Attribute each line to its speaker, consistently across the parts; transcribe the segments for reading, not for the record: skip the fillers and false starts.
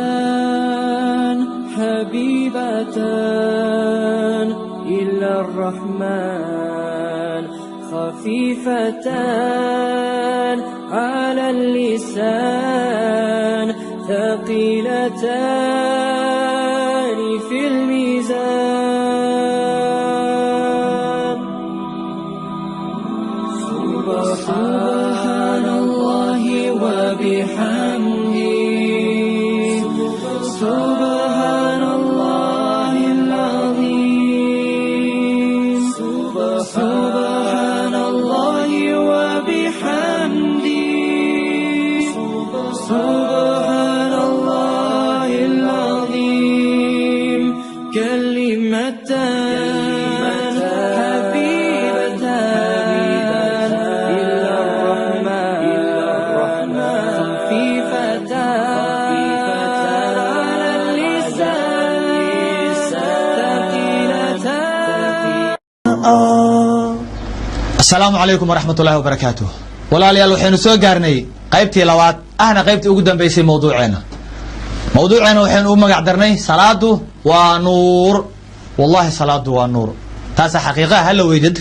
Speaker 1: كلمتان حبيبتان إلى الرحمن خفيفتان على اللسان ثقيلتان في الميزان سبحان الله وبحمده سبحان الله العظيم سبحان الله وبحمده سبحان الله العظيم كلمتان حبيبتان إلى الرحمن خفيفتان على اللسان ثقيلتان.
Speaker 2: السلام عليكم ورحمة الله وبركاته. walaalyaal waxaynu soo gaarnay qaybtii labaad ahna qaybtii ugu dambeysay mawduuceena waxaynu u magac darnay salaadu waa nuur. wallahi salaadu waa nuur, taasa xaqiiqaha hala weydiyo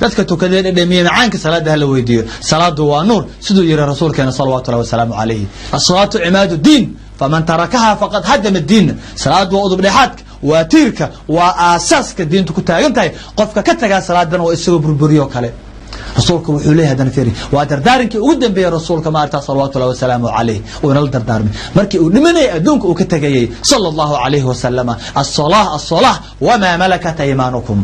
Speaker 2: dadka tukada dhadhamiye macaanka salaada hala weydiyo. salaadu waa nuur siduu yiri rasuulkeena sallallahu alayhi wasallam alayhi as-salatu imaadu diin faman tarakaha faqad hadama diin. salaadu waa udub dhexaadka, waa tiirka, waa aasaaska diintu ku taagan tahay. qofka ka tagaa salaadan waa isagoo burburiyo kale. rasuulku wuxuu leeyahay hadan fiiri waa dardaarinkii ugu dambeeyay rasuulka maarta sallallahu alayhi wasallam alayhi oo nal dardaarmay markii uu dhimanay adduunka uu ka tagayay sallallahu alayhi wasallam as-salah wa ma malakat aymanukum.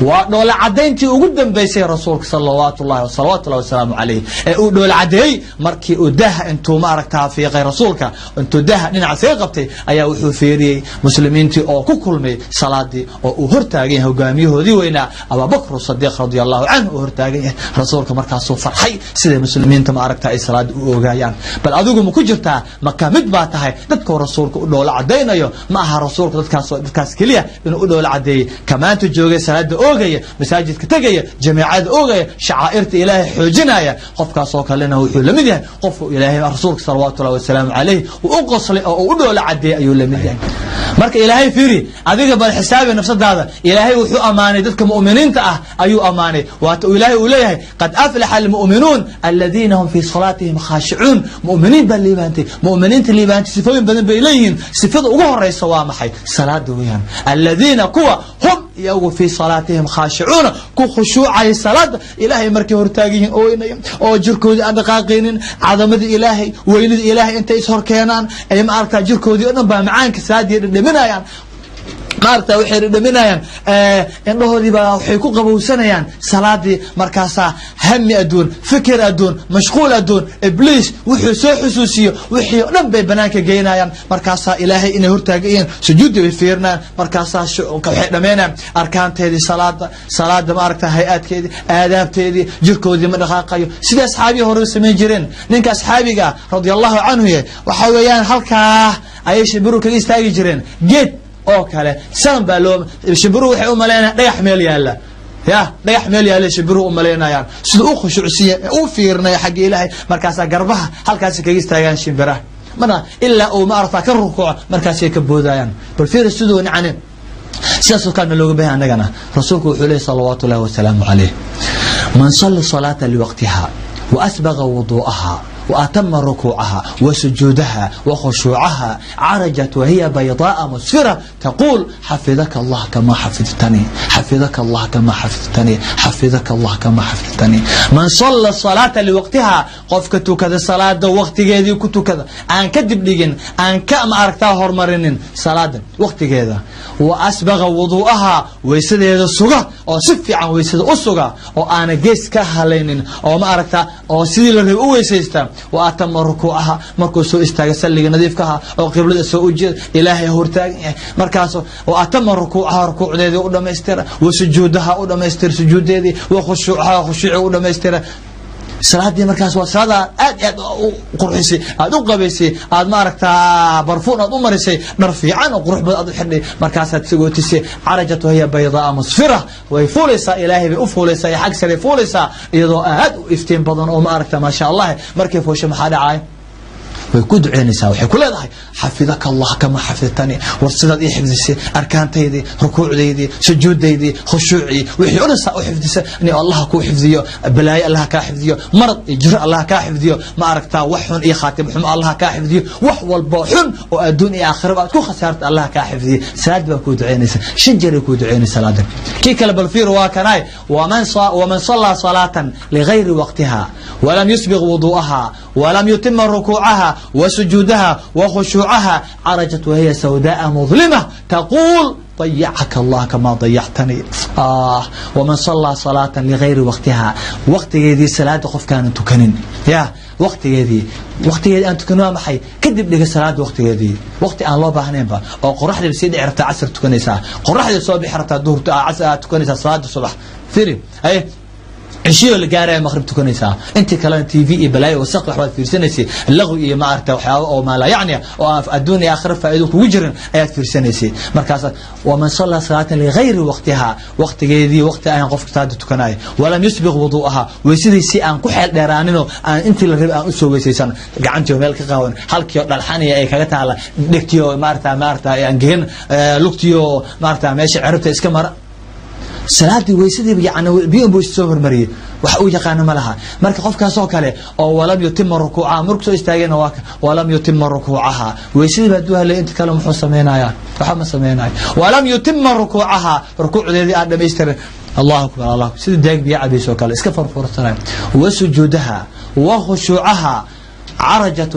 Speaker 2: waa dhool cadeyntii ugu dambeysay rasuulka sallallahu alayhi wasallam alayhi ee uu dhool cadeeyay markii uu daha intuu maaragtaa fiiqay rasuulka intuu daha dhinaca soo qabtay ayaa wuxuu fiiriyay muslimiintii oo ku kulmay salaadii oo uu hortaagay hogaamiyahoodii weynaa Abu Bakr Siddiq radiyallahu anhu oo hortaagay rasuulka markaas uu farxay sida muslimiinta maaragtaa ay salaad u ogaayaan. bal adigu ma ku jirtaa marka mid baa tahay dadka rasuulka u dhool cadeynayo ma aha rasuulka dadkaas kaliya inuu u dhool cadeeyay kamaanta joogay salaada oogaya masaajidka tagaya jamiicada oogaya shacaairta ilaahay xoojinaya qofkaas oo kalena wuxuu la mid yahay qofka ilaahay rasuulka sallallahu alayhi wasallam alayhi uu qoslay oo u dhool cadeeyay ayuu la mid yahay. marka ilaahay fiiri adiga bal xisaabi nafsadaada ilaahay wuxuu amaanay dadka muuminiinta ah ayuu amaanay waata ilaahay uu leeyahay qad aflaha almu'minuun alladheena hum fi salatihim khashi'un. mu'miniin bal liibaantay mu'miniinta liibaantay sifooyin badan bay leeyihiin. sifada ugu horeysa waa maxay? salaada weeyaan. alladheena kuwa hum iyagu fi salatihim khashi'un ku khushuucay salaada ilaahay markay hortaagiin oo jirkoodii aan dhaqaaqeenin cadamada ilaahay weynida ilaahay intay is hor keenaan ay ma arkaa jirkoodii oo dhan baa macaanka salaadii dhadhaminayaan. maarta waxay dhadhaminayaan indhahoodii baa waxay ku qabowsanayaan salaadii. markaasa hami aduun fikir aduun mashquul aduun ibliis wuxuu soo xusuusiyo wixii oo dhan bay banaanka geynayaan. markaasa ilaahay inay hortaagayeen sujuudi way fiirnaan. markaasa waxay dhameynaan arkaanteedii salaada ma aragta hay'adkeedii aadaabteedii jirkoodii ma dhaqaaqayo sida asxaabi hore sameey jireen. ninka asxaabiga radiyallahu anhu waxa weeyaan halkaa ay shibiru kaga istaagi jireen geed oo kale san baa loo shibiru waxay u maleynaa dhagax meel yaala dhagax meel yaala shibiru u maleynayaan sida uu khushuucsiye u fiirnay xaq ilaahay. markaas garbaha halkaas kaga istaagaan shimbiraha mana illa oo ma arfa ka rukuuc markaas ay ka boodayaan. bal fiir sidoo nacane siyaasad kan looga baahan anagana rasuulku wuxuu leeyahay sallallahu alayhi wasallam alayhi man salla salata liwaqtiha wa asbagha wudu'aha وأتم ركوعها وسجودها وخشوعها عرجت وهي بيضاء مسفرة تقول حفظك الله كما حفظتني حفظك الله كما حفظتني حفظك الله كما حفظتني. من صلى الصلاة لوقتها قفكتو كذا صلاة وقت جدي كتو كذا أن كذب لجن أن كم أركتها هرمرنين صلاة وقت كذا وأسبغ وضوءها ويسد هذا السجا أو سفي عن ويسد السجا أو أنا جيس كهلينين أو ما أركتها أو سيل الرؤوس يستم وأتم ركوعها مركز استاج سلي نظيف كها أو قبل السوج إلهي هرتاج مركز وأتم ركوعها ركوع ذي ودم يستر وسجودها ودم يستر سجود ذي وخشوعها خشوع ودم يستر. salaadii markaas waa salaada aad qurxisay aad u qabaysay aad ma aragtaa barfuun aad u marisay dhar fiican oo qurux badan aad u xidhay markaas aad sagootisay carajatu hiya baydaa musfira way fuulaysa ilaahay bay u fuulaysa xaq sare fuulaysa iyadoo aad u iftiin badan oo ma aragtaa ma sha Allah markay foosho maxaa dhacay ويكون عينيسا وحكوا لها حفظك الله كما حفظتني ورصدت إيه حفظي أركان تيدي ركوع ديدي سجود ديدي خشوعي وحي أنسا وحفظي أني الله كو حفظيه بلاي الله كا حفظيه مرض إجراء الله كا حفظيه ما أركتا وحن إيه خاتم حم الله كا حفظيه وحوال بوحن وأدون إيه آخر كو خسارت الله كا حفظيه سلاد بكود عينيسا شنجر يكود عيني سلاد كي كلب الفير واكناي ومن صلى صلاة لغير وقتها ولم يسبغ وضوءها ولم يتم ركوعها وسجودها وخشوعها عرجت وهي سوداء مظلمة تقول ضيعك الله كما ضيعتني ومن صلى صلاة لغير وقتها وقت يدي صلاة قف كانت تكنن يا وقت يدي أن تكنوا محي كذب لك صلاة وقت يدي وقت أن الله باهنين با أو قرح لي بسيدي عرفت عصر تكنيسا قرح لي صبح عرفت الظهر عصر تكنيسا صلاة الصبح ثيري أي عشية اللي قارئ مغرب تكونيسا انت كلام تي في بلاي وسق وحواد فيرسنسي اللغو إيه ما أرتا أو ما لا يعني أو الدنيا آخر فائدوك وجر آيات فيرسنسي مركز ومن صلى صلاة لغير وقتها وقت جدي وقت أن قف كتاد تكناي ولم يسبغ وضوءها ويسيد سي أن كحل ديرانينو أن انت اللي رب أن أسوي سيسان قعنتي ملك قاون حلقي الحانية أي كذا على دكتيو مارتا يعني جهن لوكتيو مارتا ماشي عرفت إسكمر salaadii weysadii yaani biyo buu soo hormariyay waxa uu yaqaan ma laha marka qofkaas oo kale oo walam yutim rukuuca markuu soo istaagayna waa walam yutim rukuucaha weysadii baa duhalay inta kale muxuu sameeynaya waxa ma sameeynay walam yutim rukuucaha rukuucdeedii aad dhameystir الله أكبر الله أكبر سيد دايق بيع بيسو كلا اسكفر فرصنا وسجودها وخشوعها عرجت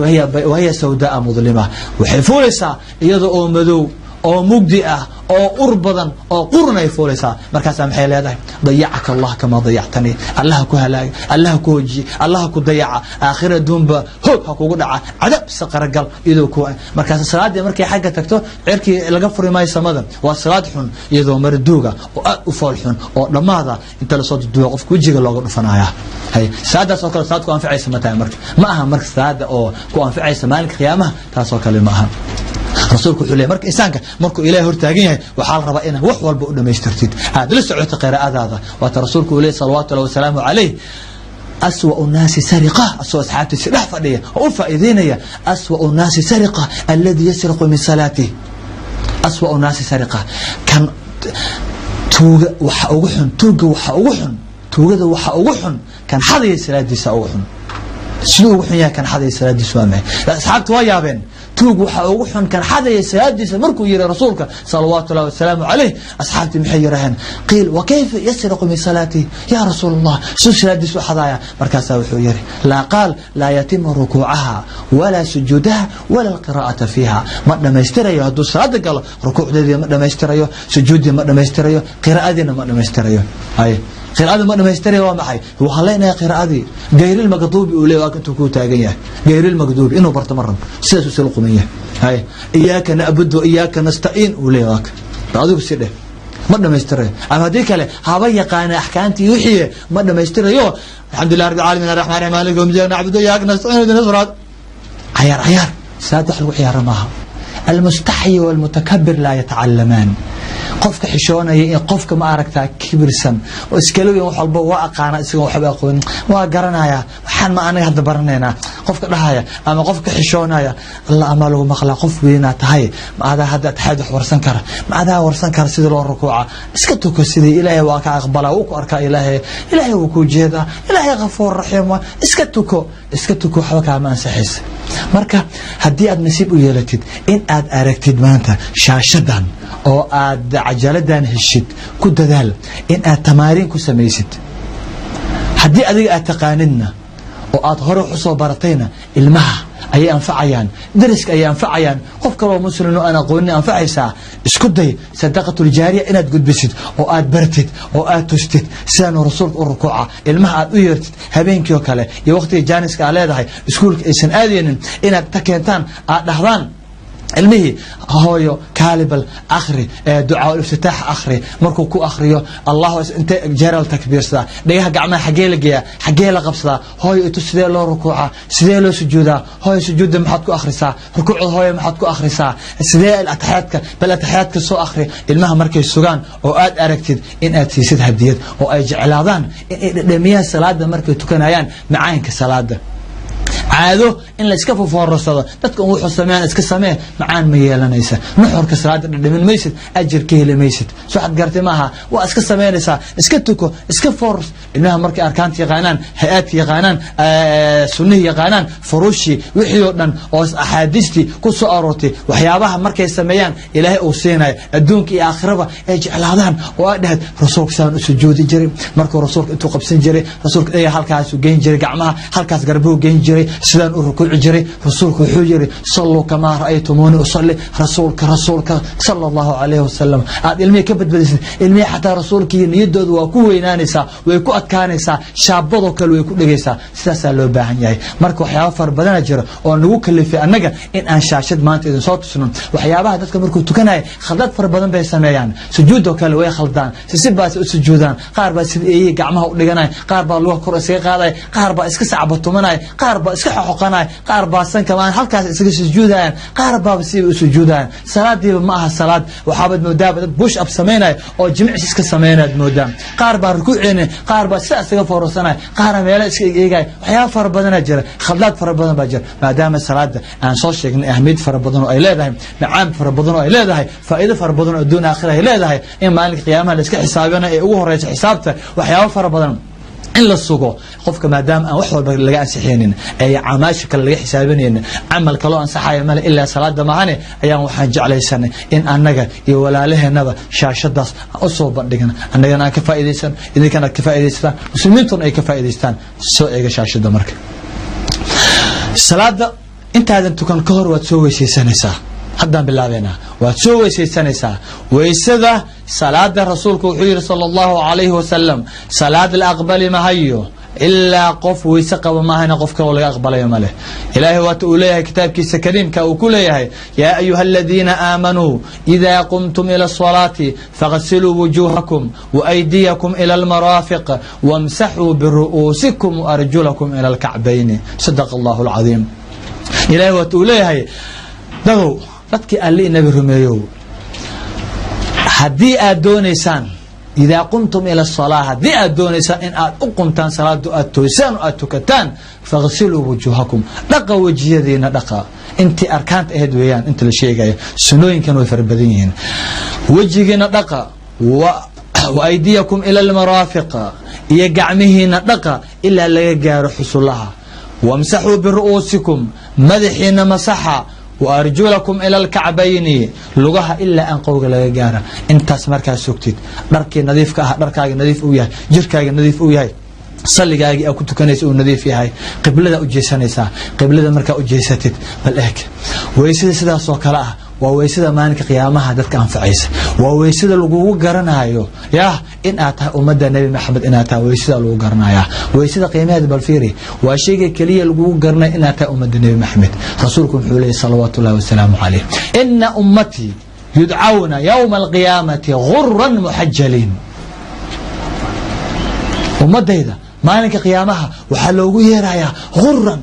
Speaker 2: وهي سوداء مظلمة وحفولسا يدعو مدو أو مجدئة أو أربضا أو قرنا يفولسا مركز أم حيل هذا ضيعك الله كما ضيعتني الله كهلاك الله كوجي الله كضيع آخر دون به هو قدعة عذاب سقر القلب إذا كو مركز الصلاة مركز حاجة تكتو عركي لقفر ما يسمى والصلاة حن إذا مردوجة وفالحن ولماذا أنت لصوت الدوق في وجهك الله فنايا هاي سادة سكر صلاة كون في عيسى متى مركز معها مركز سادة أو كون في عيسى مالك خيامة تاسوكل معها رسولك وحولي مرك إنسانك مركو إليه هرتاقينه وحال ربائنه وحوال بؤنه ما يشترتيد هذا لسه عوت قراءة هذا وترسولك وليه صلوات الله وسلامه عليه أسوأ الناس سرقة أسوأ أصحابتي سلاح فأدية وأوفى إذينية أسوأ الناس سرقة الذي يسرق من صلاته أسوأ الناس سرقة كان توغ وحأوحن توغ وحأوحن توغ وحأوحن كان حدا يسرق دي سأوحن شنو وحن يا كان حدا يسرق دي سوامه أصحابتي ويابين توق وحن كان حدا يسادس مركو يرى رسولك صلوات الله والسلام عليه أصحابتي محيرهن قيل وكيف يسرق من صلاتي يا رسول الله شو سادس وحضايا مركز وحيري لا قال لا يتم ركوعها ولا سجودها ولا القراءة فيها ما يشتري هدو صلاة قال ركوع دي ما يشتري سجود ما يشتري قراءة دي ما يشتري هاي قراءة ما يشتري ومحي وخلينا قراءة غير المكتوب يقول لك أنت كوتاجية غير المكتوب إنه برتمرن سياسة سلقمية هاي إياك نعبد وإياك نستعين وليك هذا بسيطة ما يشتري أما هذيك له هواي قانا أحكامتي يحيى ما يشتري يو الحمد لله رب العالمين الرحمن الرحيم مالك يوم الدين نعبد وإياك نستعين ونصرت عيار سادح الوحيار معها المستحي والمتكبر لا يتعلمان قفك حشونة قفك ما أركتها كبرسن وإسكالوي وحلبه وأقانا إسكالوي وحبه أقول وقرنايا وحان ما أنا هذا برنينا قفك لهايا أما قفك حشونة الله أماله مخلا قف بينا تهاي ما هذا تحدث ورسنكر ما هذا ورسنكر سيد الله الركوع اسكتوك سيدي إلهي واقع أقبله وكأركا إلهي وكو جيدا إلهي غفور رحيم اسكتوكو حوكا ما أنسحيس marka hadii aad nasiib u yeelatid in aad aragtid maanta shaashadan oo aad ajaladan heshid ku dadaal in aad tamaariin ku sameeysid hadii adiga aad taqaanidna oo aad hore u soo baratayna ilmaha ay anfacayaan dariska ay anfacayaan qof kale oo muslim oo aan aqoon anfacaysa isku day sadaqatul jaariya inaad gudbisid oo aad bartid oo aad tustid saan rasuulka rukuuca ilmaha aad u yeertid habeenkii oo kale iyo waqtiga jaaniska aad leedahay iskuulka aysan aadeenin inaad ta keentaan aad dhahdaan علمه هايو كالبل آخره دعاء الافتتاح آخره مركو كو آخره الله انت جرى التكبير صدا ديها قعما حقيلة قبصدا هايو اتسدي له ركوعه سدي له سجوده هاي سجود محطكو آخرسا ركوع هاي محطكو آخرسا سدي الاتحياتك بل اتحياتك سو آخره المها مركي السوغان او آد أركتد إن آد سيسد هديد او اي جعلادان لمياه صلاة مركي تكنايان معاين كصلاة caado in la iska foorarsado dadka uu xusameeyaan iska samee macaan ma yeelanaysa nuxurka salaada dhadhamin maysid ajir ka heli maysid soo xad gartay maaha waa iska sameynaysaa iska tuko iska foors ilmaha markay arkaanta yaqaanaan hay'aadka yaqaanaan sunnihi yaqaanaan furuushi wixii oo dhan oo axaadiistii ku soo aroortay waxyaabaha markay sameeyaan ilaahay uu siinay adduunka iyo aakhirada ay jeclaadaan oo ay dhahay rasuulka saan u sujuudi jiray markuu rasuulka intuu qabsan jiray rasuulka ay halkaas u geyn jiray gacmaha halkaas garbuhu geyn jiray sidaan u rukuuci jiray rasuulku wuxuu yiri sallu kama ra'aytumuni usalli rasuulka sallallahu alayhi wasallam aad ilmihi ka badbadisid ilmihi xataa rasuulkii niyadoodu waa ku weynaanaysaa way ku adkaanaysaa shaabado kale way ku dhageysaa sidaas loo baahan yahay marka waxyaabo far badan jira oo nagu kalifay annaga in aan shaashad maanta idin soo tusno waxyaabaha dadka markuu tukanay khaldad far badan bay sameeyaan sujuudo kale way khaldaan si baas u sujuudaan qaar baa sida ay gacmaha u dhiganay qaar baa lugaha kor iska qaaday qaar baa iska sacbatumanay qaar baa iska xoqanay qaar baa san kamaan halkaas iska sujuudaan qaar baa si u sujuudaan salaadiiba ma aha salaad waxaabad moodaa dad bush up sameynay oo jimicsi iska sameynay moodaa qaar baa rukuucina qaar baa sidaas iska foorsanay qaar meel iska eegay waxyaabo far badan jira khaldad far badan baa jira maadaama salaada aan soo sheegnay ahmiyad far badan oo ay leedahay macaan far badan oo ay leedahay faa'iido far badan oo adduun aakhira ay leedahay in maalinka qiyaamaha la iska xisaabina ee ugu horeysa xisaabta waxyaabo far badan in la sugo qofka maadaama aan wax walba laga ansixinin ay camaasha kale laga xisaabinaynin amal kale oo ansaxaya male ilaa salaada maahane ayaan waxaan jeclaysanay in annaga iyo walaalaheenaba shaashadaas u soo bandhigna annagana aan ka faa'iideysan idinkana ka faa'iideystaan muslimiintuna ay ka faa'iideystaan soo eega shaashada marka salaada intaadan tukan ka hor waad soo weysaysanaysaa haddaan bilaabeynaa waad soo weysaysanaysaa weysada salaada rasuulku wuxuu yiri sallallahu alayhi wasallam salaad la aqbali mahayo ilaa qof weyse qaba maahana qof kale laga aqbalayo male ilaahay waata uu leeyahay kitaabkiisa kariimka uu ku leeyahay yaa ayuha alladina aamanuu idaa qumtum ila salati faghsiluu wujuhakum wa aydiyakum ila almarafiq wamsaxuu biru'uusikum wa arjulakum ila alkacbayni sadaqa allahu alazim ilaahay waata uu leeyahay dadkii alle nabi rumeeyo haddii aad doonaysaan idaa qumtum ila الصلاة haddii aad doonaysaan in aad u qumtaan salaada aad toosaan oo aad tukataan faghsiluu wujuhakum dhaqa wajiyadiina dhaqa intii arkaanta ahayd weeyaan inta la sheegaya sunooyinkan way fara badan yihiin wajigiina dhaqa wa aydiyakum ila almarafiq iyo gacmihiina dhaqa ilaa laga gaaro xusulaha wamsaxuu biru'uusikum madaxiina masaxa وأرجلكم إلى الكعبين لغها إلا أن قوغ لغانا انت سمركا سوكتid dharkii nadiifka ah dharkaaga nadiif u yahay jirkaaga nadiif u yahay salligaagi aad ku tukanayso uu nadiif yahay qiblada u jeesanaysa qiblada marka u jeesatid bal eeg weysada sidaas oo kala ah waa weysada maalinka qiyaamaha dadka anfacaysa waa weysada lagu garanayo yaa in aad tahay ummadda nabi maxamed in aad tahay weysada lagu garanayo weysada qiimaheeda bal fiiri waa shayga kaliya lagu garanayo in aad tahay ummadda nabi maxamed rasuulku wuxuu leeyahay sallallahu alayhi wasallam inna ummati yud'auna yawm al-qiyamati ghurran muhajjalin ummadayda maalinka qiyaamaha waxa loogu yeerayaa ghurran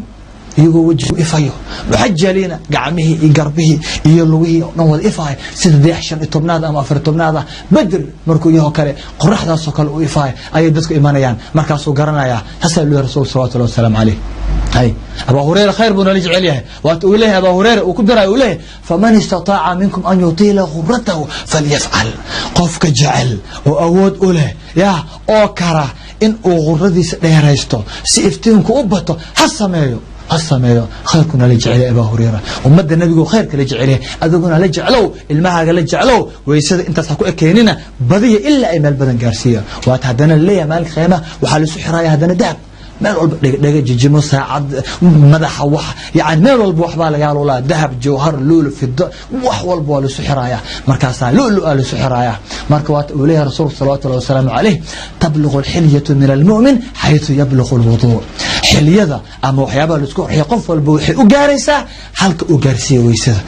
Speaker 2: iyagoo wajigu ifayo muxajaliina gacmihii iyo garbihii iyo lugihii dhan wada ifaay sida deexshan iyo tobnaad ama afar tobnaad badr markuu yaho kale qoraxdaasoo kale u ifaay ayay dadku imanayaan markaasuu garanayaa hasaa lu rasuul sallallahu alayhi wasallam alayhi hay Abu Hurayra khayr buu nala jecel yahay waat uu leeyahay Abu Hurayra uu ku daray uu leeyahay faman istata'a minkum an yutila ghurratahu falyaf'al qofka jecel oo awood u leh yaa oo kara in uu ghurradiisa dheeraysto si iftiinku u bato ha sameeyo خيركم لا جعل أبا هريرة ومد النبي خيرك لا جعله أذقنا لا جعلوا المها لا جعلوا ويسد أنت تحكوا أكيننا بذية إلا أي مال بدن جارسية واتهدنا اللي مالك خيمة وحال سحرة هدنا دهب مال دقيقة جيمو ساعد مدح وح يعني مال والبوح بالا قالوا لا ذهب جوهر لولو في الض وح والبوح لسحرايا مركزها لولو لسحرايا مركوات وليها رسول صلى الله عليه وسلم عليه تبلغ الحلية من المؤمن حيث يبلغ الوضوء حلية أما وحيابا لسكوح يقف والبوح وقارسة حلق وقارسية ويسر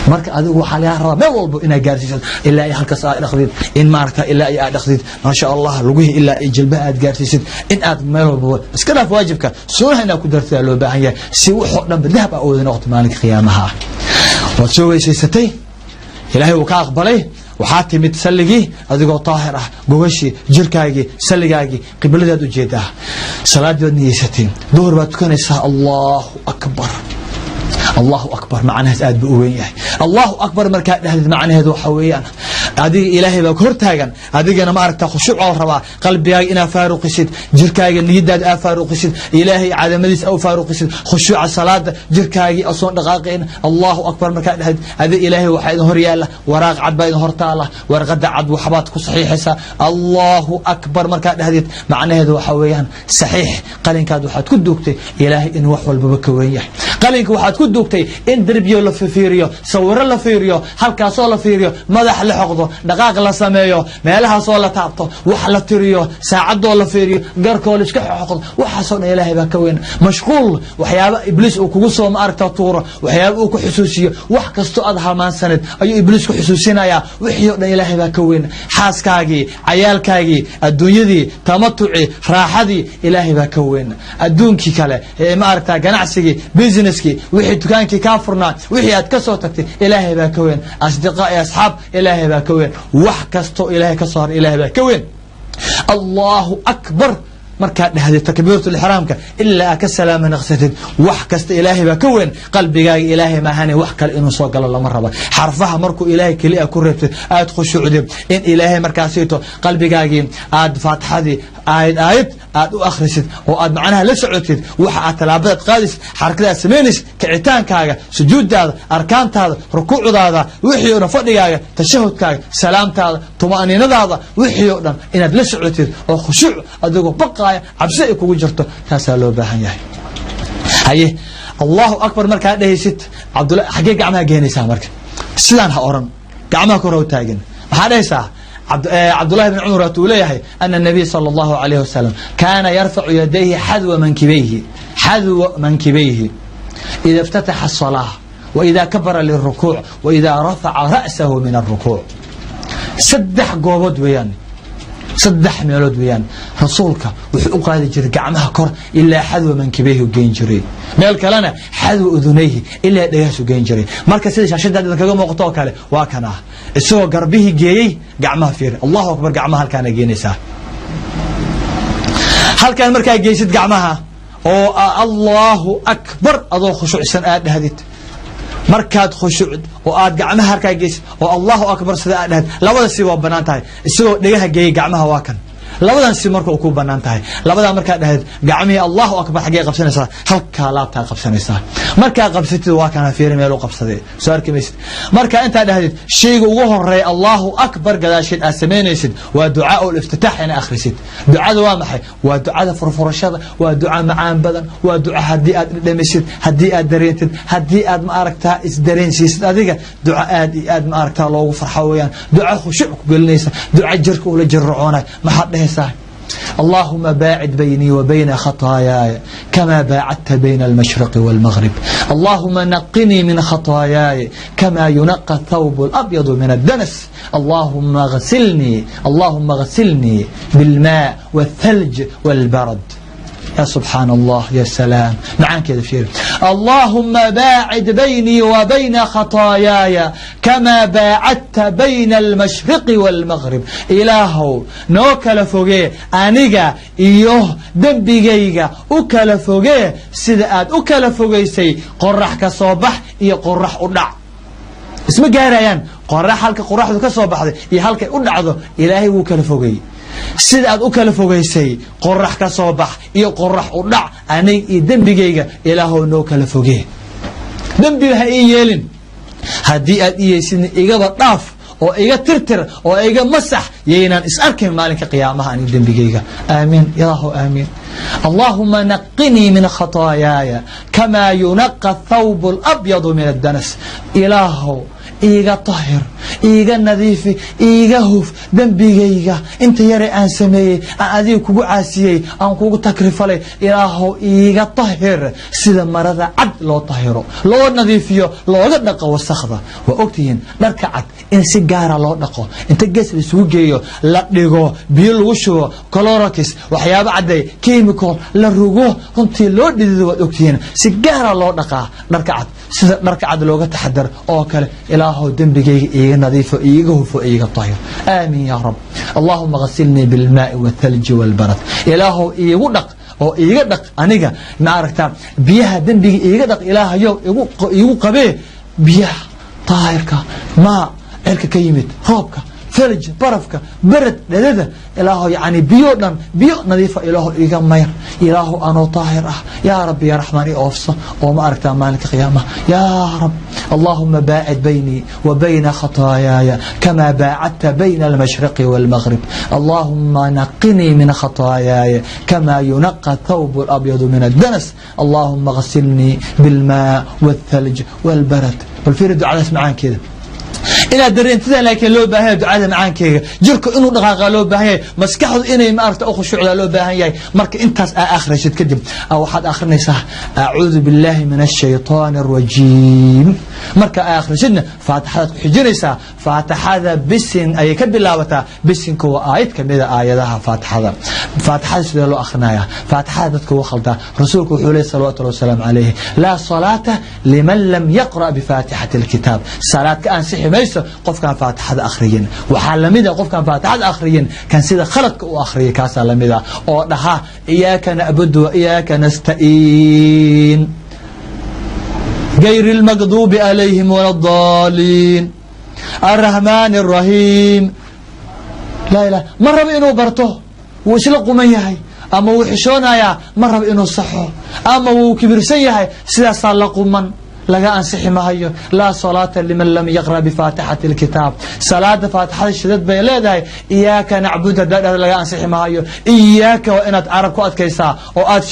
Speaker 2: marka adigu waxa la rabaa meel walba ina gaarsiiso ilaa ay halka saa dhakhdiid in marka ilaa ay dhakhdiid ma sha Allah lugihi ilaa ay jilbaha aad gaarsiisid in aad meel walba iska dhaaf waajibka suunaha ina ku dartaa loo baahan yahay si wuxuu dhan badahab ah oo noqdo maalinka qiyaamaha waad soo weesaysatay ilaahay uu ka aqbalay waxaa timid salligii adigoo taahir ah gogashii jirkaagii salligaagii qibladaad u jeedaa salaad baad niyeysateen duhur baad tukanaysaa allahu akbar allahu akbar macnaheed aad buu u weyn yahay allahu akbar markaad dhahdid macnaheedu waxa weeyaan adiga ilaahay baa hor taagan adigana ma aragtaa khushuuc oo rabaa qalbigaaga inaad faaruqisid jirkaaga niyadaada aad faaruqisid ilaahay cadamadiisa aad faaruqisid khushuuca salaada jirkaagii asoon dhaqaaqeen allahu akbar markaad dhahdid adiga ilaahay waxa idin hor yaala waraaq cad baa idin hor taala warqada cad waxbaad ku saxiixaysaa allahu akbar markaad dhahdid macnaheedu waxa weeyaan saxiix qalinkaad waxaad ku duugtay ilaahay in wax walba ka weyn yahay qalinka waxaad ku duugtay in darbiyo la fiiriyo sawiro la fiiriyo halkaasoo la fiiriyo madax la xoqdo dhaqaaq la sameeyo meelahaasoo la taabto wax la tiriyo saacadoo la fiiriyo garkoo la iska xoqdo waxaasoo dhan ilaahay baa ka weyn mashquul waxyaaba ibliis uu kugu soo ma aragta tuuro waxyaaba uu ku xusuusiyo wax kasto aad halmaansanid ayuu ibliis ku xusuusinayaa wixii oo dhan ilaahay baa ka weyn xaaskaagii cayaalkaagii adduunyadii tamatuci raaxadii ilaahay baa ka weyn adduunkii kale ma aragta ganacsigii businesskii wixii dukaankii ka furnaa wixii aad ka soo tagtay ilaahay baa ka weyn asdiqaa iyo asxaab ilaahay baa ka weyn wax kasto ilaahay ka soo har ilaahay baa ka weyn allahu akbar markaad dhahdid takbiiratul ihraamka ilaa ka salaama naqsatid wax kasta ilaahay baa ka weyn qalbigaaga ilaahay ma ahane wax kale inuu soo galo lama rabo xarfaha markuu ilaahay kaliya ku reebtid aad khushuucdid in ilaahay markaasito qalbigaagii aad faatixadii aayad aad u akhrisid oo aad macnaha la socotid waxa aad talaabadaad qaadisid xarakadaad samaynaysid kicitaankaaga sujuudaada arkaantaada rukuucdaada wixii oo dhan fadhigaaga tashahudkaaga salaamtaada tuma'niinadaada wixii oo dhan inaad la socotid oo khushuuc adigoo baqaaya cabsi ay kugu jirto taasaa loo baahan yahay haye allahu akbar markaad dhahaysid cabdullahi xaggee gacmaha geenaysaa marka sidaan ha oran gacmaha kor u taagan maxaa dhahaysaa عبد الله بن عمر توليه أن النبي صلى الله عليه وسلم كان يرفع يديه حذو منكبيه إذا افتتح الصلاة وإذا كبر للركوع وإذا رفع رأسه من الركوع سدح قوبد ويان سدح ميلود ويان رسولك وحقو قادي جري قعمها كور إلا حذو منكبيه وقين جري ميلك لنا حذو أذنيه إلا دياس وقين جري مركز سيدش عشان دادنا كاقو موقتوك عليه واكنا السوى قربيه جيي قعمها فير الله أكبر قعمها هل كان جينيسا هل كان مركز جيسد قعمها أو الله أكبر أضو خشوع سنة هديت markaad khushuucd oo aad gacmaha harkaa geysid oo allahu akbar sida aad dhahayd labada si waa banaan tahay isagoo dhigaha geeyay gacmaha waa kan labadan si marka uu ku banaan tahay labada markaad dhahayd gacmihii allahu akbar xagee qabsanaysaa halkaa laabtaa qabsanaysaa markaa qabsatid waa kana fiiri meel uu qabsaday soo arkimaysid marka inta dhahayd shayga ugu horeeya allahu akbar gadaashid aad sameynaysid waa ducaa ul iftitaax ina akhrisid ducada waa maxay waa ducada furfurashada waa duca macaan badan waa duca hadii aad dhamisid hadii aad dareentid hadii aad ma aragtaa is dareensiisid adiga duca aad ma aragtaa loogu farxo weeyaan duca khushuuc ku gelinaysa duca jirka ula jirroonay maxaad dhahaysaa اللهم باعد بيني وبين خطاياي كما باعدت بين المشرق والمغرب اللهم نقني من خطاياي كما ينقى الثوب الأبيض من الدنس اللهم اغسلني بالماء والثلج والبرد يا سبحان الله يا سلام معاك كذا فير اللهم باعد بيني وبين خطاياي كما باعدت بين المشرق والمغرب إلهو نوكل فوقي أنيقا إيوه دنبيقيقا أكل فوقي سيدات أكل فوقي سي قرح كصوبح إيا قرح أدع اسمه قاريان قرح هالك قرح كصوبح إيا هالك أدع إلهي وكل فوقي sida aad u kala fogeysay qorax ka soo bax iyo qorax u dhac aniga iyo dambigayga ilaahow noo kala fogee dambiga ha ii yeelin haddii aad iyeysid igaba dhaaf oo iga tirtir oo iga masax yeynaan is arkin maalinka qiyaamaha aniga dambigayga aamiin ilaahow aamiin اللهم نقني من خطاياي كما ينقى الثوب الأبيض من الدنس إلهو إيغا طاهر إيغا نظيفي إيغا هوف دنبيغيغا انت يري أن سمي أن أذيك كوغو عاسيي أن كوغو تكريفالي إلهو إيغا طاهر سيدا مرضى عد لو طاهرو لو نظيفيو لو دقا وسخضة وأكتين درك عد إن سيجارة لو دقو انت جسر سوجيو لا ديغو بيل وشو كلوراكس وحياب عدي كيميكول لا روغو كنتي لو ديدو أكتين سيجارة لو دقا درك عد سيدا درك عد لوغا تحدر أو كالي إلهو دنبيغي إيغا نظيف إيغا هوف إيغا طاهر آمين يا رب اللهم غسلني بالماء والثلج والبرد إلهو إيغو دق oo iiga dhaq aniga ma aragtaa biyaha dambiga iiga dhaq ilaahayow igu qabee biyaha taahirka ma cirka ka yimid roobka ثلج برفك برد لذا إله يعني بيونا بيو نظيفة إله إيجا مير إله أنا طاهر يا رب يا رحمن أوفصة وما أركت مالك قيامة يا رب اللهم باعد بيني وبين خطاياي كما باعدت بين المشرق والمغرب اللهم نقني من خطاياي كما ينقى الثوب الأبيض من الدنس اللهم غسلني بالماء والثلج والبرد والفيرد على اسمعان كذا inaad dareentida laakiin loo baahan yahay ducada macaankeyga jirku inuu dhaqaaqa loo baahan yahay maskaxdu inay maarta u khushuucda loo baahan yahay marka intaas aa akhrishid kadib waxaad akhrinaysaa a'uudu billahi minash shaytaanir rajiim marka aa akhrishidna faatixada ku xijinaysaa faatixada bisin ay ka bilaabataa bisinka waa aayad kamida aayadaha faatixada sida loo akhrinayaa faatixada dadka uu khalda rasuulku wuxuu leeyahay sallallahu alayhi wasallam alayhi la salata liman lam yaqra bi faatihati alkitab salaat ka ansixi mayso qofkan faatixada akhriyin waxa lamida qofkan faatixada akhriyin kan sida khaladka uu akhriyo kaasa lamida oo dhaha iyyaka na'budu wa iyyaka nasta'in غير المغضوب عليهم ولا الضالين الرحمن الرحيم لا إله مرة إنه برته وسلق من يهي أما وحشونا يا مرة إنه صحه أما وكبرسي يهي سلا سلق من لقى أنسحي ما هي لا صلاة لمن لم يقرأ بفاتحة الكتاب صلاة فاتحة الشدد بيلادها إياك نعبد لقى أنسحي ما هي إياك وإن تعرف قوات كيسا وآت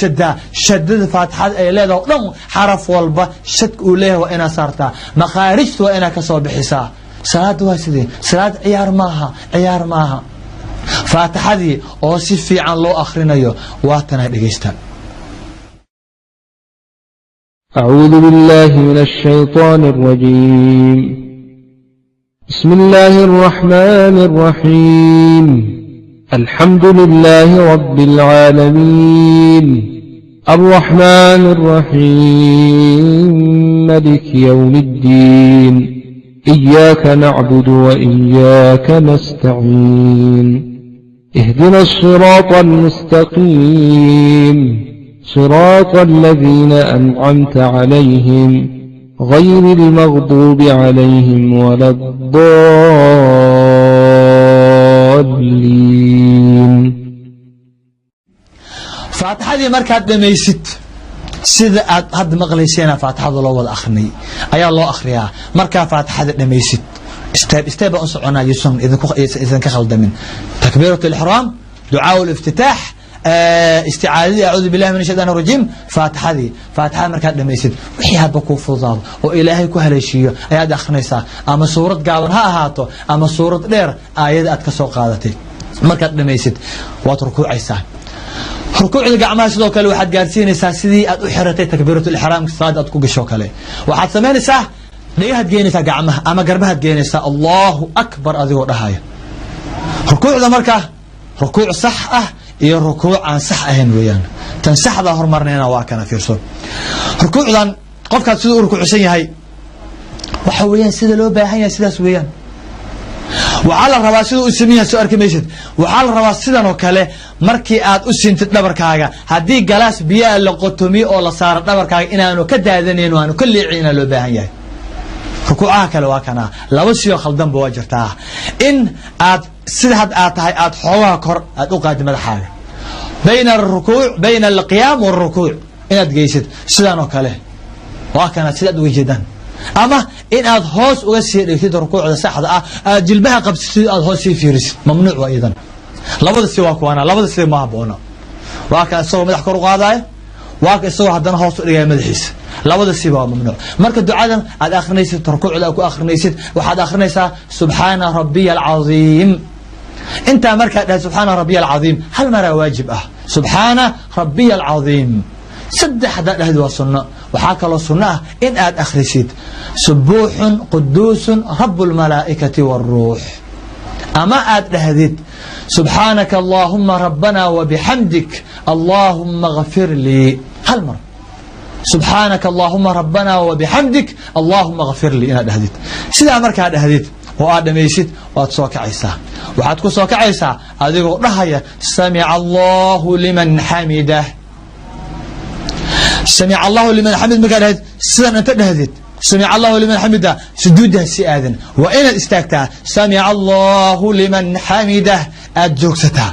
Speaker 2: شدد فاتحة إليها ونم حرف والبا شدك أوليه وإن صارتا مخارجت وإن كسو بحسا صلاة واسدي صلاة عيار ماها فاتحة دي أوصف في عن لو آخرين أيو واتنا دقيستا
Speaker 3: أعوذ بالله من الشيطان الرجيم بسم الله الرحمن الرحيم الحمد لله رب العالمين الرحمن الرحيم مالك يوم الدين إياك نعبد وإياك نستعين اهدنا الصراط المستقيم صراط الذين أنعمت عليهم غير المغضوب عليهم ولا الضالين
Speaker 2: فاتحة دي مركات دميست سيدا هاد مغليسينا فاتحة الله وضع أخرني أيا الله أخريها مركا فاتحة دميست استيب أنصعنا يسون إذن كخلد من تكبيرة الإحرام دعاء الافتتاح استعاذة أعوذ بالله من الشيطان الرجيم فاتحة مركات دميسد وحي هذا كوفضال وإلهي كهلشية أياد أخنيسا أما سورة قابن هاتو أما سورة دير آيات أتكسو قادتي مركات دميسد واتركوع عيسى ركوع القعماش لو كل واحد قارسين ساسدي أحرتي تكبيرة الإحرام صاد أتكو قشوكالي واحد ثمانية ساعة ليها تجينيسا قعمها أما قربها تجينيسا الله أكبر أذيو رهاية ركوع ذا مركة ركوع صح iyo rukuuc aan sax ahayn weeyaan tan saxda hormarneena waa kana fiirso rukuucdan qofka sidoo uu rukuucsan yahay waxa weeyaan sida loo baahan yahay sidaas weeyaan waxa la rabaa sidoo uu sameeyaa soo arkimaysid waxa la rabaa sidan oo kale markii aad u sintid dhabarkaaga hadii galaas biyo la qotomi oo la saaro dhabarkaaga inaanu ka daadanayn oo aanu ka leecin loo baahan yahay rukuucaha kale waa kana laba siyo khaldan boo jirtaa in aad sida had aad tahay aad xoogaa kor aad u qaad madaxaaga bayna rukuuc bayna alqiyaam والركوع inaad geysid sidan oo kale waa kana sida aad wajidaan ama in aad hoos uga sii dhigtid rukuucda saxda ah aad jilbaha qabsatid aad hoos sii fiirisid mamnuuc waa idan labada si waa kuwana labada si ma haboona waa ka soo madax kor u qaadaay waa ka soo hadana hoos u dhigay madaxiisa labada si waa mamnuuc marka ducadan aad akhrinaysid rukuucda ku akhrinaysid waxaad akhrinaysaa subhana rabbiyal azim انت مركز سبحان ربي العظيم هل مرة واجب سبحان ربي العظيم سدح هذا السنة وحاك الله السنة إن آد أخرسيد سبوح قدوس رب الملائكة والروح أما آد لهذيد سبحانك اللهم ربنا وبحمدك اللهم اغفر لي هل مرة سبحانك اللهم ربنا وبحمدك اللهم اغفر لي إن آد لهذيد سيدا مركز هذا وآدم يسيد واتسوك عيسى وحاتكو سوك عيسى أذيقو رهية سمع الله لمن حمده samic allahu liman xamid markaa dhahayd sidan inta dhahdid samic allahu liman xamida sujuudda si aadan waa inaad istaagtaa samic allahu liman xamidah aad joogsataa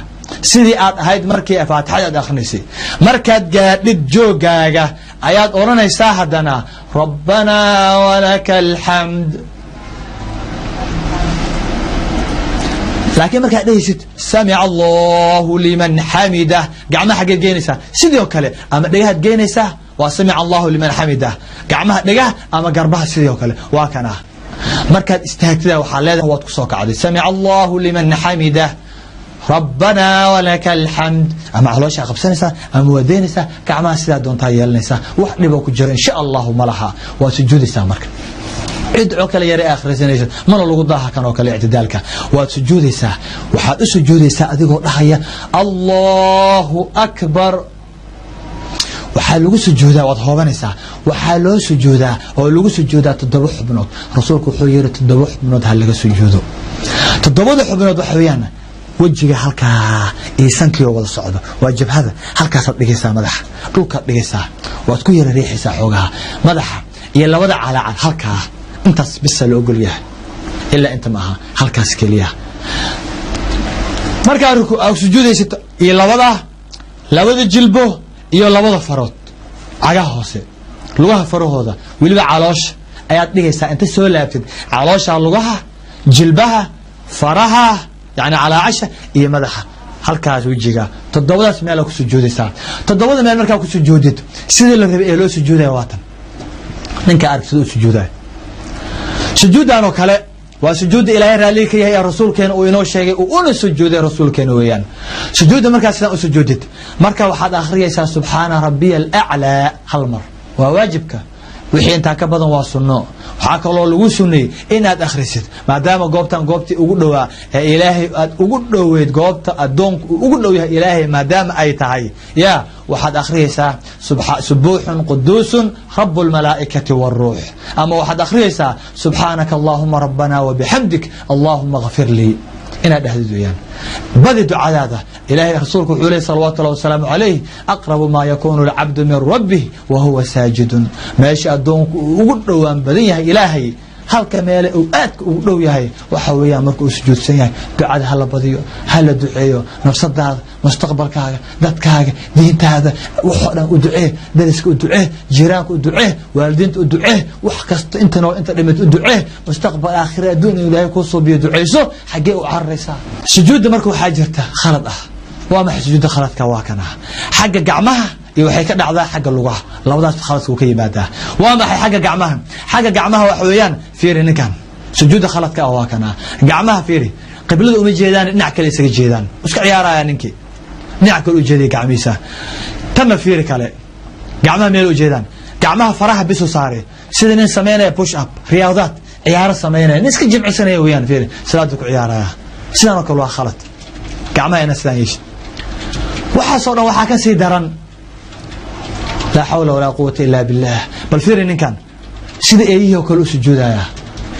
Speaker 2: sidii aad ahayd markii faatixada aad akhrineysay markaad gaadhid joogaaga ayaad oranaysaa haddana rabbana walaka alxamd laakiin markaad dhehaysid samic allahu liman xamidah gacmaha xaggeed geynaysaa sidoo kale ama dhegahaad geynaysaa waa samic allahu liman xamidah gacmaha dhegaha ama garbaha sidoo kale waa kana markaad istaagtida waxaa leedahay waad ku soo kacday samic allahu liman xamidah rabbana walaka alxamd ama calooshaa qabsanaysaa ama waadaynaysaa gacmaha sidaa doontaa yeelanaysaa wax dhibo ku jiro insha allahu ma laha waad sujuudaysaa marka ادعو كلا يري آخر سنة من لو قضاها كانوا كلا اعتدالك وتسجودي سا وحد سجودي سا أديكو رحية الله أكبر وحلو سجودا وضحوبان سا وحلو سجودا ولو سجودا تدبح بنود رسولك حيير تدبح بنود هلقى سجوده تدبح بنود وحويانا وجهي halka iisankii wada socdo waajib hada halkaas aad dhigaysaa madaxa dhulka dhigaysaa waad ku yara riixaysaa xogaha madaxa iyo labada calaacal halka intaas bis loo ogolyahay illa inta maaha halkaas kaliya marka ruku aad sujuudaysato iyo labada jilbo iyo labada farood cagaha hoose lugaha farahooda waliba caloosha ayaad dhigaysaa inta soo laabtid caloosha lugaha jilbaha faraha يعني على عشاء إيه مدحة هالكاز وجهها تضبط ماله كسجود ساعة تضبط ماله مركب كسجودت سيد اللي ربي له سجوده واتن نك أعرف سجوده سجود أنا كلا وسجود إلهي راليك يا رسول كان وينو شيء وأنا سجود رسول كان ويان سجود مركب سنا سجودت مركب واحد آخر يسا سبحان ربي الأعلى هالمر وواجبك وحين تكبر واصلنا waxaa kaloo lagu sunnay inaad akhrisid maadaama goobtan goobtii ugu dhawaa ee ilaahay aad ugu dhaweed goobta adoonku ugu dhow yahay ilaahay maadaama ay tahay ya waxaad akhriyaysaa subuuxun quduusun rabbul malaa'ikati war ruux ama waxaad akhriyaysaa subhanaka allahumma rabbana wa bihamdik allahumma ighfir li inaad dhahdid weeyaan badi ducadaada ilaahay rasuulku wuxuu leeyahay sallallahu alayhi wasallam alayhi aqrabu ma yakunu al-'abdu min rabbih wa huwa sajidun meesha adoonku ugu dhawaan badan yahay ilaahay halka meel uu aadka ugu dhow yahay waxa weeyaan markuu sujuudsan yahay ducada hala badiyo hala duceeyo nafsadaada mustaqbalkaaga dadkaaga diintaada wuxuu dhan u ducee dariska u ducee jiraanka u ducee waalidiinta u ducee wax kasta inta dhimid u ducee mustaqbal aakhira adduun ilaahay ku soo biyo duceyso xagee u carraysaa sujuudda markuu waxa jirta khalad ah waa ma sujuudda khaladka waa kana xagga gacmaha iyo waxay ka dhacdaa xagga lugaha labadaas khaladku ka yimaadaa waa maxay xagga gacmaha wax weeyaan fiiri ninkan sujuudda khaladka waa kana gacmaha fiiri qiblada uma jeedaan dhinac kale isaga jeedaan iska ciyaaraya ninkii dhinac kale u jeeday gacmiisa tama fiiri kale gacmaha meel u jeedaan gacmaha faraha bisu saare sida nin sameynaya push up riyaadaad ciyaar sameynaya nin iska jimcisanaya weeyaan fiiri salaadu ku ciyaaraya sidoo kale waa khalad gacmaha ina sidaan yeesho waxa soo dhan waxa ka sii daran لا حول ولا قوة إلا بالله بل فيرين كان سيد إيه وكل سجودها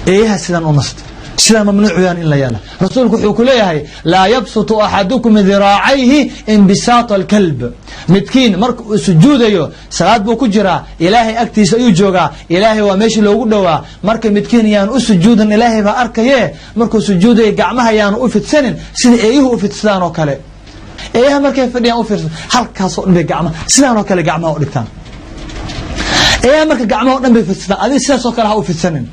Speaker 2: إيه سيدان أنصت سيدان ممنوع يعني إلا يلا رسولك يقول ليه لا يبسط أحدكم ذراعيه انبساط الكلب متكين مرك سجوده يو صلاة بوكجرا إلهي أكتي سيجوجا إلهي وماشي لو قدوا مرك متكين يعني سجودا إلهي بأركيه مرك سجوده جعمها يعني أوفت سنن سيد إيه أوفت سنن وكله ايه markay fadhiyaan u fiirsan halkaas oo dhan gacmo sidaan oo kale gacmo u dhigtaan marka gacmo dhan bay fidsan adii sidaas oo kale ha u fidsanin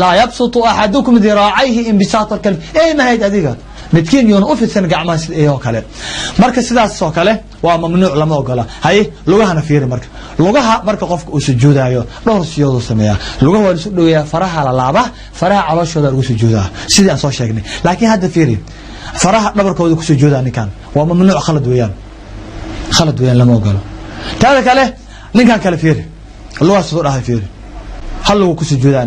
Speaker 2: la yabsutu ahadukum dhiraa'ayhi inbisat al-kalb ma hayd adiga midkiin yoon u fidsan gacmaha sida oo kale marka sidaas oo kale waa mamnuuc lama ogola hay lugahana fiiri marka qofka uu sujuudayo dhowr siyood sameeya lugaha waa isu dhaweeyaa faraha la laaba faraha calooshooda lagu sujuudaa sidii aan soo sheegnay laakiin hadda fiiri faraha dhabarkooda ku sujuudaa ninkan waa mamnuuc khalad weeyaan lama ogolo taada kale ninkan kale fiiri lugaha soo dhahay fiiri hal lagu ku sujuudaa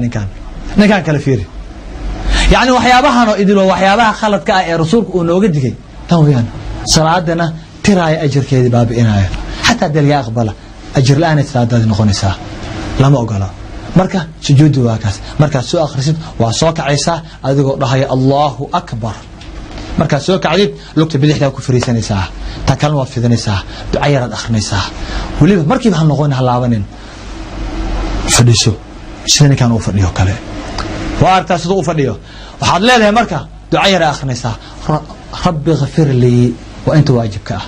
Speaker 2: ninkan kale fiiri يعني waxyaabahan oo idilo waxyaabaha khaladka ah ee rasuulku uu nooga digay tan weeyaan salaadana tiraay ajirkeedi baabiinaya hatta dalga aqbala ajir la'aan salaadada noqonaysa lama ogola marka sujuudu waa kaas marka soo akhrisid waa soo kacaysa adigoo dhahay Allahu akbar markaad soo kacdid lugta bidixdaa ku fariisanaysaa ta kalena waad fidinaysaa duca yaraad akhrinaysaa weliba markiiba ha noqon ha laabanin fadhiiso sida ninkan uu fadhiyo kale waa aragtaa siduu u fadhiyo waxaad leedahay marka duca yara akhrinaysaa rabbi ghfir lii waa inta waajibka ah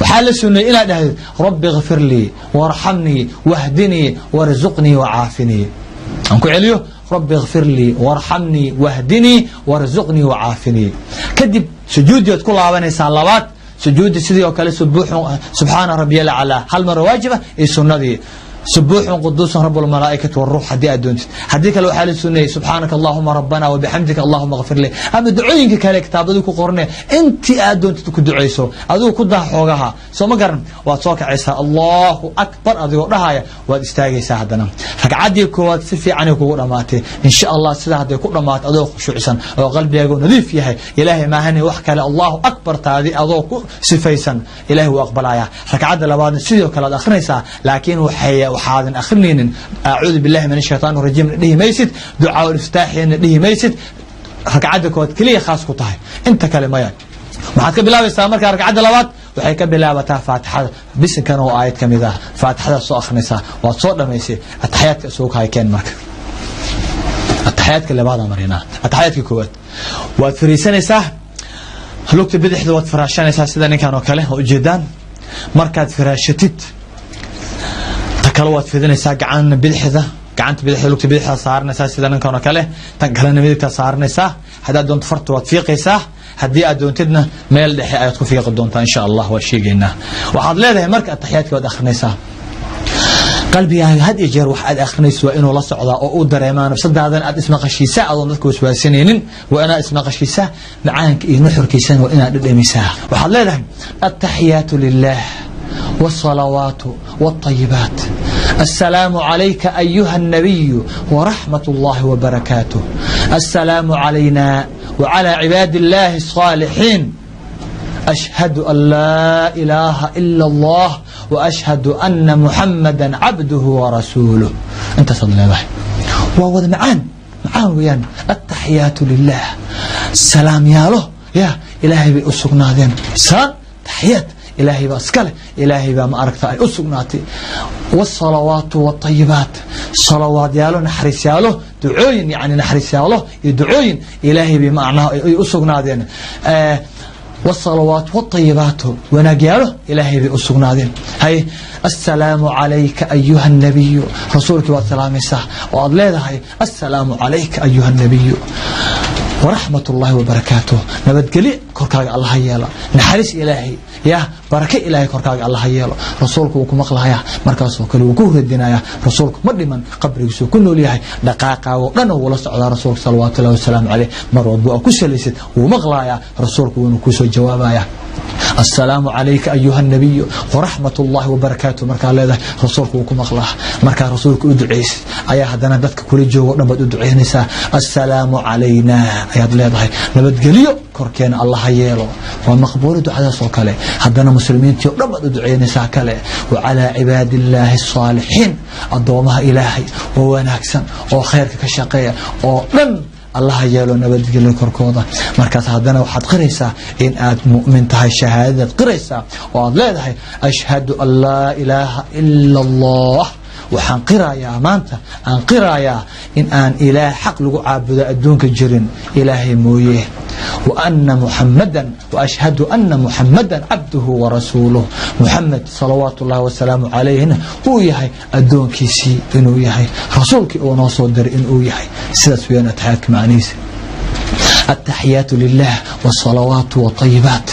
Speaker 2: waxaa la sunnay inaad dhahdid rabbi ghfir lii warxamnii wahdinii warzuqnii wacaafinii aan ku celiyo رب اغفر لي وارحمني واهدني وارزقني وعافني كدب سجودي كل عبانيسا لبات سجودي سيدي وكالي سبحان ربي الأعلى هل مرة واجبة اي سنة سبوح قدوس رب الملائكة والروح هدي أدونت هديك لو حال السنة سبحانك اللهم ربنا وبحمدك اللهم اغفر لي أما دعوينك كالي كتاب ذوك قرني أنت أدونت تكدعيسو أذو كدها حوغها سو ما قرن واتوك عيسى الله أكبر أذو رهاية وادستاغي ساعدنا فقعدي كواد سفي عني كورماتي إن شاء الله سلاح دي كورمات أذو خشوعسا وقلبي يقول نذيف يحي إلهي ما هني وحكى الله أكبر تاذي أذو سفيسا إلهي وأقبل آيا فقعد لبعض السيديو كالاد أخريسا لكن وحي وحاذن أخرنين أعوذ بالله من الشيطان الرجيم ليه ميسد دعاء الافتتاح ليه ميسد ركعتك كلية خاص كطاي أنت كلمات ما حد كبلا بيستمر كركعة لوات وحي كبلا بتاع فاتحة بس كانوا آيات كمذا فاتحة سو أخنسا وصوت لما يصير التحيات سوق هاي كان مرك التحيات كل بعضها مرينا التحيات كوات وفريسان سه هلوكت بدح دوت فراشان سه سيدنا كانوا كله وجدان مركز فراشتت كلوات فيدنيسا gacan bidixda gacanta bidixda lugta bidixda saarnaysa sida ninkan oo kale tan kalena midigta saarnaysa hadaa doonto farto waad fiiqaysaa hadii aad doontidna meel dhexe ayaad ku fiiqi doontaa insha Allah waa sheegayna waxaad leedahay marka taxiyaadka waad akhrinaysaa qalbigaaga had iyo jeer wax aad akhrinayso waa inuu la socdaa oo uu dareemaa nafsadaadan aad isma qashiisa adoon dadku waswaasanaynin waa inaad isma qashiisa macaanka iyo nuxurkiisan waa inaad dhadhamisaa waxaad leedahay at-tahiyaatu lillah والصلوات والطيبات السلام عليك أيها النبي ورحمة الله وبركاته السلام علينا وعلى عباد الله الصالحين أشهد أن لا إله إلا الله وأشهد أن محمدا عبده ورسوله أنت صلى الله عليه وهو معان ويان التحيات لله السلام يا له يا إلهي بأسقنا ذين سلام تحيات إلهي بأسكاله إلهي بما أركت أي أسقناتي والصلوات والطيبات صلوات يالو نحرس يالو دعوين يعني نحرس يالو يدعوين إلهي بمعنى أسقناتين والصلوات والطيبات ونقياله إلهي بأسقناتين هاي السلام عليك أيها النبي رسولك والسلام الساه وأضليها هاي السلام عليك أيها النبي ورحمة الله وبركاته نبت قلي كركاق الله يلا نحرس إلهي يا بركة إلهي كركاق الله يلا رسولك وكم أقلها مركز وكل وجوه الدنيا رسولك مدمن قبر يسوع كله ليه دقائق وقنا ولا على رسولك صلوات الله والسلام عليه مرة وكسلست ومغلايا رسولك ونكوس الجوابايا السلام عليك أيها النبي ورحمة الله وبركاته مركا لذا رسولك وكم أخلاه مركا رسولك أدعيس أيها هدنا دتك كل جو نبت أدعي نساء السلام علينا أيها لذا نبت قليو كركين الله يلو ومقبول دعاء صوكله هدنا مسلمين تيو نبت أدعي نساء كله وعلى عباد الله الصالحين الضوامها إلهي وهو ناكسن وخيرك كشقية ولن الله يالو نبت قليل كركوضة مركز هذانا وحد قريسة إن آد مؤمن تهي شهادة قريسة وعد ليدهي أشهد أن لا إله إلا الله وحان قرايا مانتا أن قرايا إن آن إله حق لقو عابد أدونك الجرين إلهي مويه وأن محمدا وأشهد أن محمدا عبده ورسوله محمد صلوات الله والسلام عليه هو يحي أدونك سي إنو يحي رسولك أو نصدر إنو يحي سيدة ويانا تحياتك معنيسي التحيات لله والصلوات والطيبات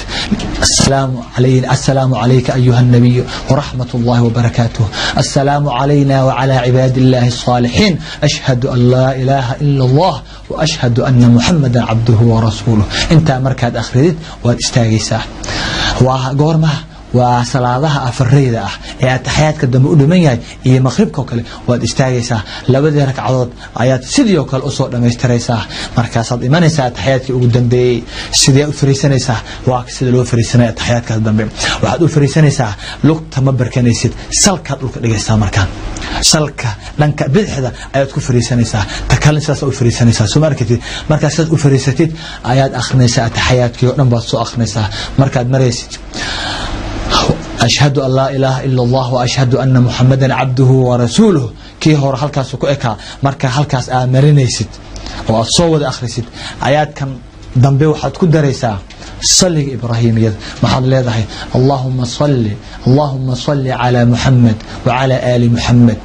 Speaker 2: السلام عليك أيها النبي ورحمة الله وبركاته السلام علينا وعلى عباد الله الصالحين أشهد أن لا إله إلا الله وأشهد أن محمدا عبده ورسوله انت مركز أخريت واستاغيسا وقورما وصلاة أفريدة آيات حياتك دم أدمن ياي إيه مغربك وكله واد استاجيسا لبدي ركعات آيات سيديو كل أصول لما يستريسا مركزات إيمان ساعات حياتك قدام بي سيديو فريسان سا واكسد لو فريسان حياتك قدام بي واحد فريسان سا لوك تمبر كنيسة سلك لوك دقيسا مركان سلك لانك بدحدا آيات كفريسان سا تكلم ساس فريسان سا سو مركزات فريساتيد آيات أخنيسا حياتك يوم بسوا أخنيسا مركز مريسيت أشهد أن لا إله إلا الله وأشهد أن محمدا عبده ورسوله كي هو هالكاس وكأكا مركا هالكاس آمرينيست وأصوّد أخريست آيات كان دنبي وحد كدريسا صلي إبراهيم يد محل لذا اللهم صل على محمد وعلى آل محمد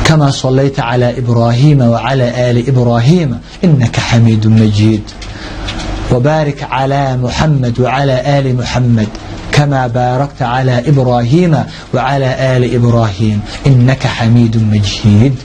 Speaker 2: كما صليت على إبراهيم وعلى آل إبراهيم إنك حميد مجيد وبارك على محمد وعلى آل محمد كما باركت على إبراهيم وعلى آل إبراهيم إنك حميد مجيد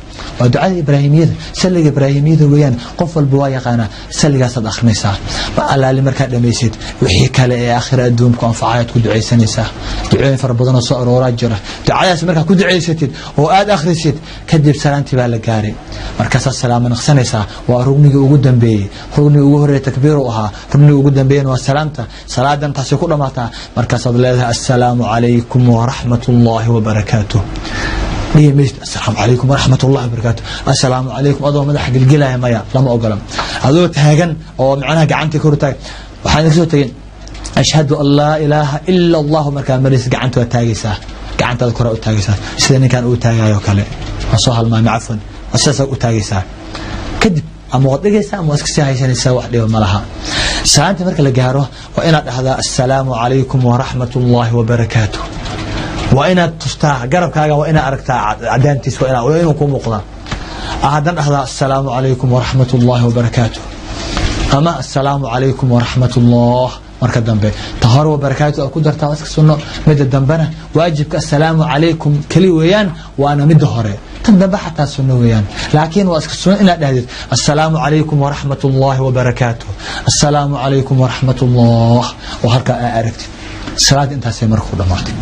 Speaker 2: ودعاء إبراهيمية سلق إبراهيمية ويان قفل بوايا قانا سلق صدق خميسة فألا لمركات لميسيد وحيك لآخر الدوم كون فعايت كدعي سنسة دعوين فربضنا صقر وراجرة دعايا سمركا كدعي ستيد وآد آخر ستيد كدب سلامتي بالقاري مركز السلام من خسنسة ورغني وجودا بي رغني وجوه تكبيرها رغني وجودا بين والسلامته صلاة تحسي كل ما مركز الله السلام عليكم ورحمة الله وبركاته السلام عليكم ورحمة الله وبركاته السلام عليكم أضوى مدح قلقلها مايا لما أقلم أضوى تهاجن أو معناها قعنتي كورتاك وحانيسوتين أشهد أن لا إله إلا الله مركان مريس قعنتو تاجيسا قعنت الكرة تاجيسا سيدني كان أوتاجا يوكله وصاها الماء عفوا أساسا أوتاجيسا كذب أما وضيجيسا أما أسكسي هايسان يسوي وحده وملها سلامتي مركا لجاره وإن هذا السلام عليكم ورحمة الله وبركاته وإن تستاع قرب كاجا وإن أركتا عدانتيس وإن يكون مقلا أهدن هذا السلام عليكم ورحمة الله وبركاته أما السلام عليكم ورحمة الله مركز دنبه طهار وبركاته أكون درت واسك سنة مد الدنبنا واجبك السلام عليكم كلي ويان وأنا مد هوري تندب حتى سنة ويان لكن واسك سنة إلى دهدت السلام عليكم ورحمة الله وبركاته السلام عليكم ورحمة الله وهركا أركت صلاة أنت سيمر خدا ماتي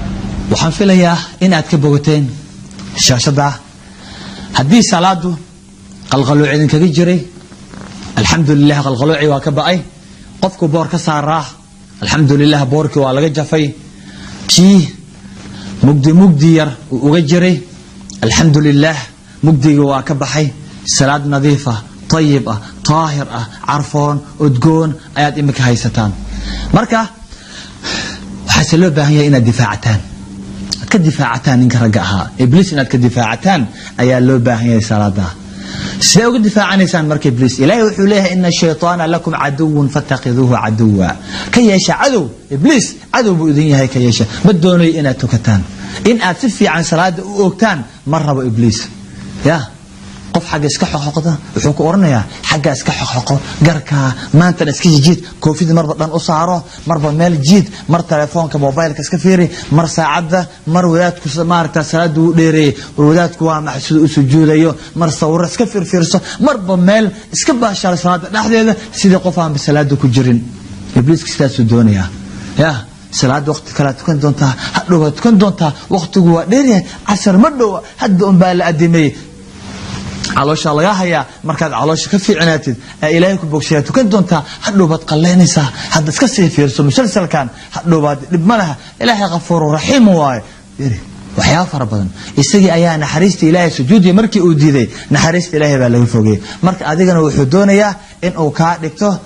Speaker 2: waxaan filayaa in aad ka bogateen shaashada hadii salaadu qalqalooc idin kaga jiray alxamdulillah qalqalooci waa ka ba'ay qofku boor ka saaraa alxamdulillah boorkii waa laga jafay kii mugdi yar uga jiray alxamdulillah mugdiga waa ka baxay salaad nadiifa طيب طاهر عرفون udgoon ayaad imika haysataan marka waxa loo baahan yahay inaad difaacataan كدفاعتان إنك رجعها إبليس إنك كدفاعتان أي اللو باهي صلاة سيأو دفاع عن إنسان مركب إبليس إلهي وحوليه إن الشيطان لكم عدو فاتخذوه عدوا كيشا عدو إبليس عدو بأذنيه هي كيشا بدوني إن أتوكتان إن أتفي عن صلاة أوكتان مرة بإبليس يا قف حاجة اسكحه حقده وحوك أورنيا حاجة اسكحه حقه جركا ما أنت اسكيج جيت كوفيد مرة لان أسعاره مرة مال جيت مرة تلفونك موبايلك اسكفيري مرة ساعة مرة ولادك مارك تسرد ديري ولادك مع سجود أيوه مرة صور اسكفير فيرسو مرة مال اسكبه شهر صلاة نحن سيد قفهم بالصلاة كجرين إبليس كستاس الدنيا يا صلاة وقت كلا تكون دونتا حلو تكون دونتا وقت جوا ديري عشر مرة حد أمبال أدمي علوش الله يا مركز علوش كفي عناتد إلهي كبوكشيا تكون دونتا حلو بتقلينيسا حد سكسي فيرسو مسلسل كان حلو بعد لبمنها إلهي غفور رحيم واي ديري وحياة فربنا يسقي أيها نحرست إلهي سجودي مركي أوديدي نحرست إلهي بالله فوقي مرك أدينا وحدونا يا إن أوكا دكتور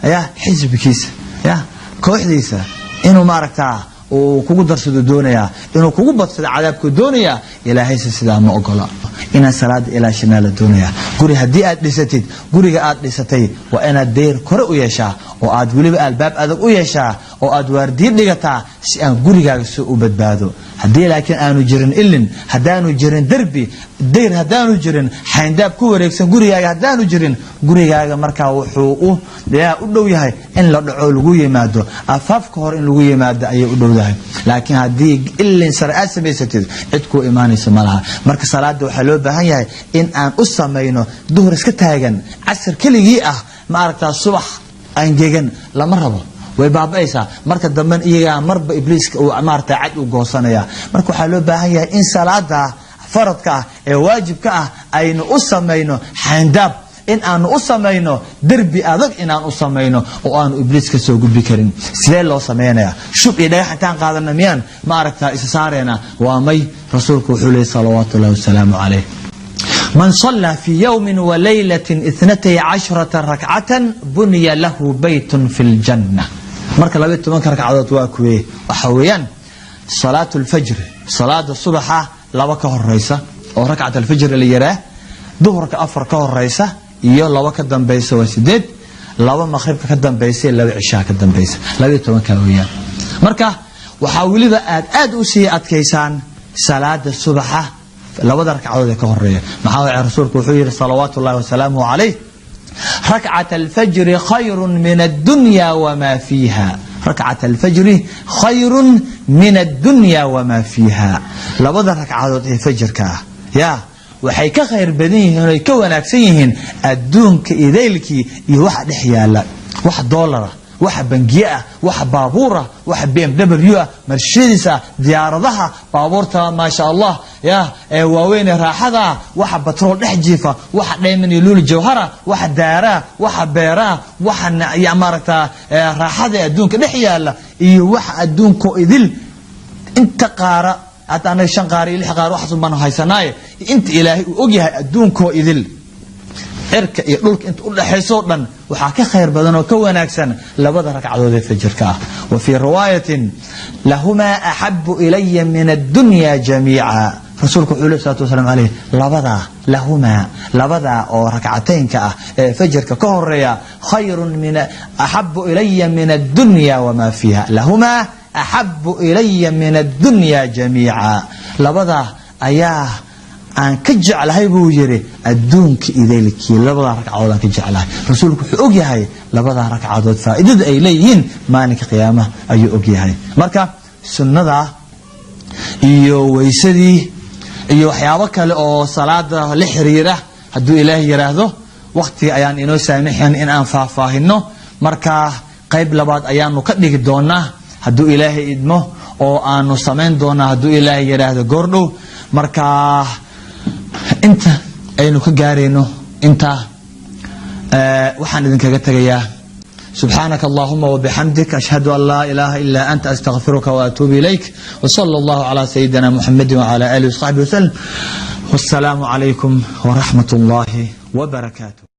Speaker 2: يا حزب كيس يا كوحديسا إنه ما ركتاه وكوكو درسد الدنيا إنه كوكو بطل عذابك الدنيا إلهي سلام أقلا إن صلاة إلى شمال الدنيا قولي هدي أدلستي قولي أدلستي وأنا الدير كرؤ يشاء وأد ولي الباب أدق يشاء وأد وردير لقطع سأن قولي سوء بدبادو هدي لكن أنا جرن إلن هدانو جرن دربي الدير هدانو جرن حينداب كوريكسن قولي هدانو جرن قولي مركا وحوقه لا أدو يهي إن لدعو لغوية مادو أفاف كهور إن لغوية مادو أي أدو ده لكن هدي إلن سرعات سبيستيد عدكو إيماني سمالها مركا صلاة دو حلو بهاي إن أن أسمينو دهر اسكتاغن عسر كليجي ما أركتا الصبح أنجيغن لمربو way baaba'aysaa marka dambe iyaga marba ibliiska uu maarta cad u goosanaya marka waxa loo baahan yahay in salaada faradka ah ee waajibka ah aynu u sameeyno xandaab in aanu u sameeyno darbi adag in aan u sameeyno oo aanu ibliiska soo gudbi karin sidee loo sameeynaa shub iyo dhagax intaan qaadana miyaan ma aragtaa isa saareena waa may rasuulku wuxuu leeyahay salawaatu llaahi wasalaamu calayh من صلى في يوم وليلة 12 ركعة بني له بيت في الجنة marka 12 ragcadood waa kuwee waxa weeyaan salaatu al-fajr salaada subaxa laba ka horeysa oo ragcada al-fajr la yaraa duhurka afar ka horeysa iyo laba ka dambaysa waa 8 laba maghribka ka dambaysa laba cishaa ka dambaysa 12 ka weeyaan marka waxa waliba aad u sii adkeysaan salaada subaxa labada ragcadood ka horeeya maxaa rasuulku wuxuu yiri salawaatu llaahi wasalaamu calayh ركعة الفجر خير من الدنيا وما فيها ركعة الفجر خير من الدنيا وما فيها لبدا ركعات الفجر كا يا waxay ka khayr badan yihiin oo ka wanaagsan yihiin adduunka idaylkii iyo wax dhexyaala wax dollar wax bangiya wax baabuura wax BMW Mercedes diyaaradaha baabuurta ma sha Allah ya waaweyn raaxada wax batrool dhex jiifa wax dheeman luul jawhara wax daara wax beera wax ya maaragta raaxada adduunka dhexyaala iyo wax adduunka idil inta qaara أنا شنقاري اللي حقار واحد من هايسناي أنت إلهي وأجيها أدونكو إذل إرك يقولك أنت قول حيصورا وحكى خير بدن وكونك سنة لبدرك عدود الفجر كاه وفي رواية لهما أحب إلي من الدنيا جميعا رسولك عليه الصلاة والسلام عليه لبدا أو ركعتين كاه فجر كهريا خير من أحب إلي من الدنيا وما فيها لهما أحب إلي من الدنيا جميعا لبدا أياه أن كجعلها بوجري الدونك إليك لبدا ركعود كجعلها رسولك أوجي هاي لبدا ركعود فائدة إليهن مانك قيامة أي أوجي هاي مركا سنة إيو ويسدي إيو حيابك أو صلاة لحريرة هدو إلهي يراهدو وقتي أيان إنو سامحين إن أنفع فاهنو مركا قيب لباد أيان نكدك دونا hadduu ilaahay idmo oo aanu samayn doona hadduu ilaahay yiraahdo goordhow marka inta aynu ka gaareyno inta waxaan idin kaga tagayaa سبحانك اللهم وبحمدك أشهد أن لا إله إلا أنت أستغفرك وأتوب إليك وصلى الله على سيدنا محمد وعلى آله وصحبه وسلم والسلام عليكم ورحمة الله وبركاته.